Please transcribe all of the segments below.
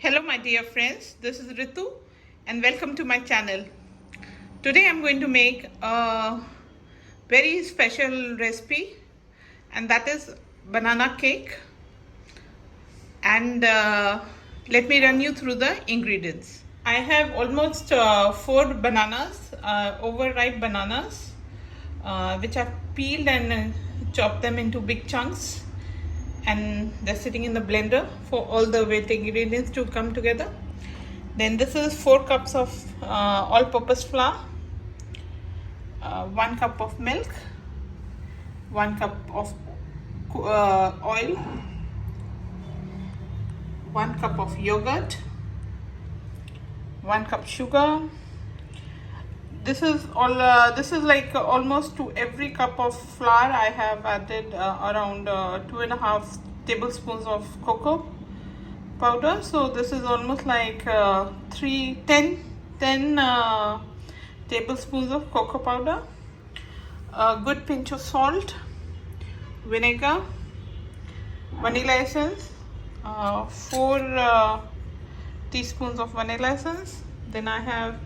Hello my dear friends, this is Ritu and welcome to my channel. Today I'm going to make a very special recipe, and that is banana cake. And let me run you through the ingredients. I have almost 4 bananas, overripe bananas, which I've peeled and chopped them into big chunks, and they're sitting in the blender for all the wet ingredients to come together. Then this is 4 cups of all-purpose flour, 1 cup of milk, 1 cup of oil, 1 cup of yogurt, 1 cup sugar. This is all. This is like almost to every cup of flour I have added around 2.5 tablespoons of cocoa powder. So this is almost like 10 tablespoons of cocoa powder, a good pinch of salt, vinegar, vanilla essence, 4 teaspoons of vanilla essence. Then I have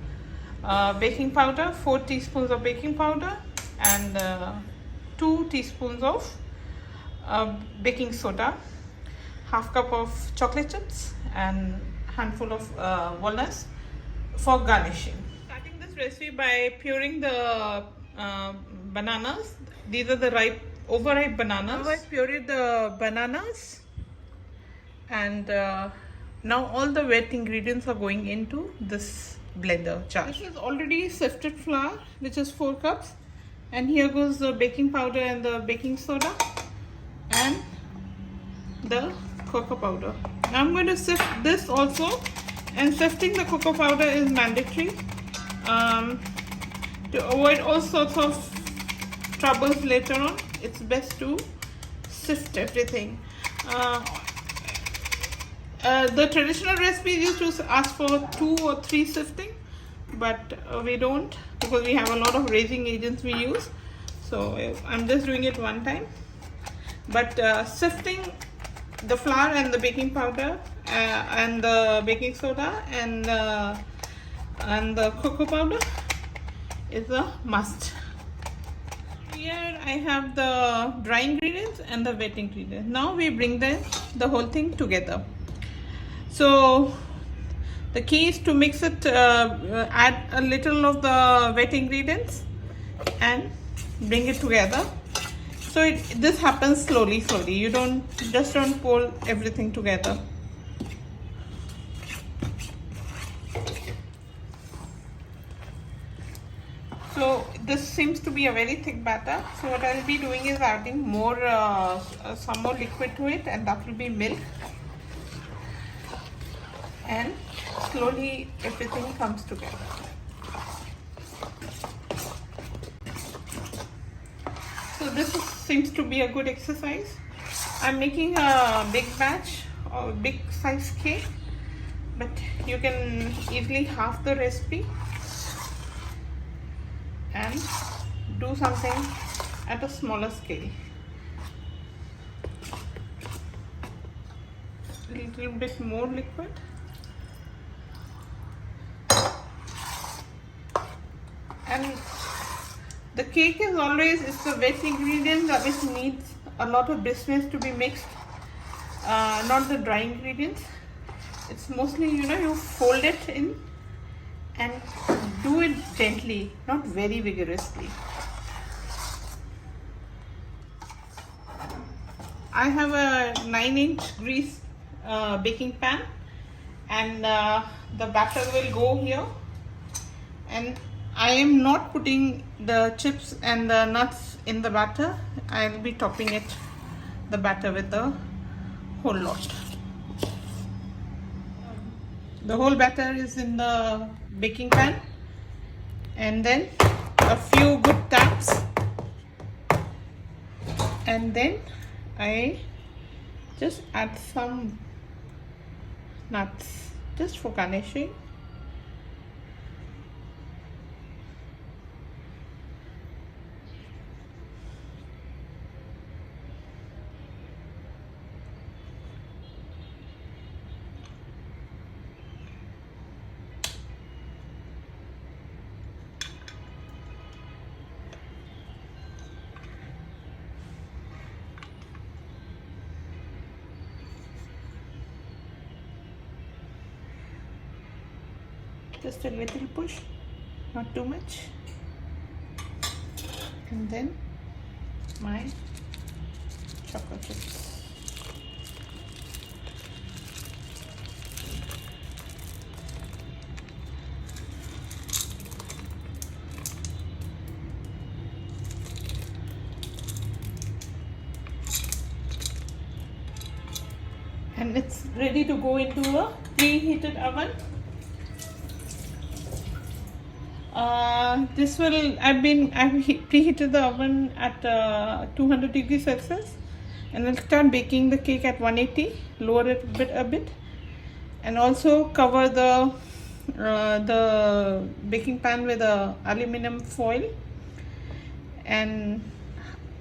baking powder, 4 teaspoons of baking powder, and 2 teaspoons of baking soda, half cup of chocolate chips, and handful of walnuts for garnishing. Starting this recipe by pureeing the bananas. These are the overripe bananas. Now I pureed the bananas, and now all the wet ingredients are going into this blender jar. This is already sifted flour, which is 4 cups, and here goes the baking powder and the baking soda and the cocoa powder. Now I'm going to sift this also, and sifting the cocoa powder is mandatory to avoid all sorts of troubles later on. It's best to sift everything. The traditional recipe used to ask for 2 or 3 sifting, but we don't, because we have a lot of raising agents we use. So I'm just doing it one time. But sifting the flour and the baking powder and the baking soda and the cocoa powder is a must. Here I have the dry ingredients and the wet ingredients. Now we bring the whole thing together. So the key is to mix it, add a little of the wet ingredients and bring it together. So this happens slowly. You don't pour everything together. So this seems to be a very thick batter. So what I'll be doing is adding more, some more liquid to it, and that will be milk. And slowly everything comes together. So this seems to be a good exercise. I'm making a big batch or big size cake, but you can easily half the recipe and do something at a smaller scale. A little bit more liquid. And the cake is always, it's the wet ingredient which needs a lot of business to be mixed, not the dry ingredients. It's mostly, you fold it in and do it gently, not very vigorously. I have a 9-inch grease baking pan, and the batter will go here, and I am not putting the chips and the nuts in the batter. I'll be topping the batter with the whole lot. The whole batter is in the baking pan, and then a few good taps, and then I just add some nuts just for garnishing. just a little push, not too much. And then my chocolate chips. And it's ready to go into a preheated oven. I've preheated the oven at 200 degrees Celsius, and I'll start baking the cake at 180, lower it a bit, and also cover the baking pan with a aluminum foil, and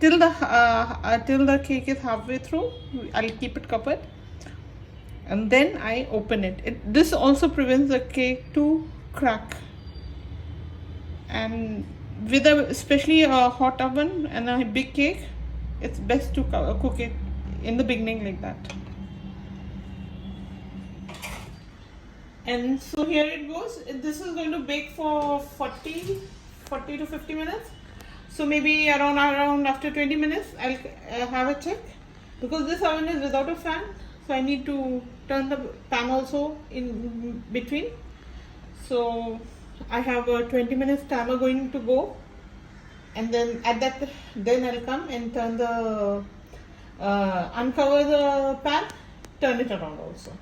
till the cake is halfway through, I'll keep it covered, and then I open it. This also prevents the cake to crack. And with especially a hot oven and a big cake, it's best to cook it in the beginning like that. And so here it goes. This is going to bake for 40 to 50 minutes. So maybe around after 20 minutes I'll have a check, because this oven is without a fan, so I need to turn the pan also in between. So I have a 20 minutes timer going to go, and then then I'll come and turn the uncover the pan, turn it around also.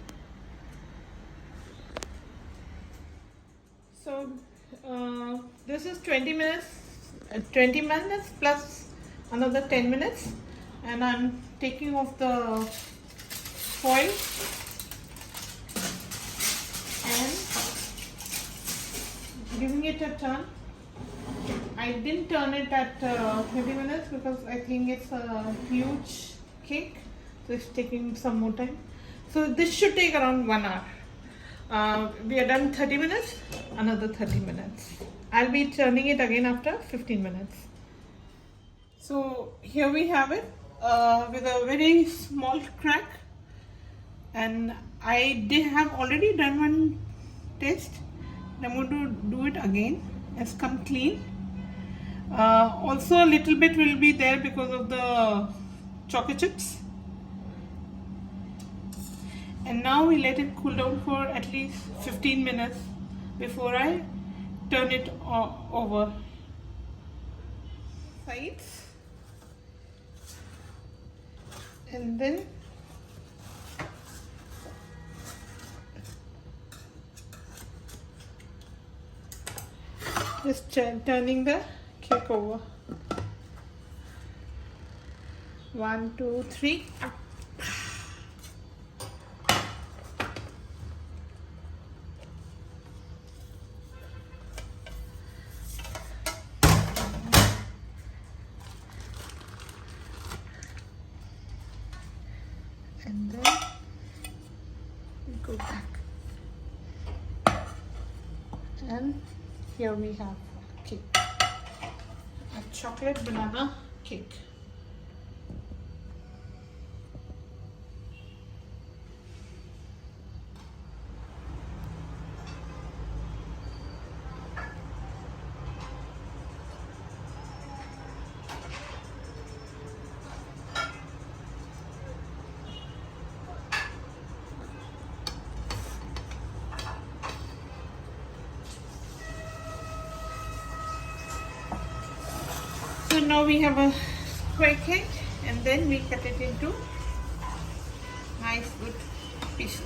So this is 20 minutes plus another 10 minutes, and I'm taking off the foil and giving it a turn. I didn't turn it at 20 minutes because I think it's a huge cake, so it's taking some more time. So this should take around 1 hour. We are done 30 minutes, another 30 minutes. I'll be turning it again after 15 minutes. So here we have it with a very small crack, and I have already done one test. I'm going to do it again. It's come clean. Also a little bit will be there because of the chocolate chips. And now we let it cool down for at least 15 minutes before I turn it over sides. And then just turning the cake over. 1, 2, 3, up. And then we go back. And here we have cake, a chocolate banana cake. So now we have a square cake, and then we cut it into nice good pieces.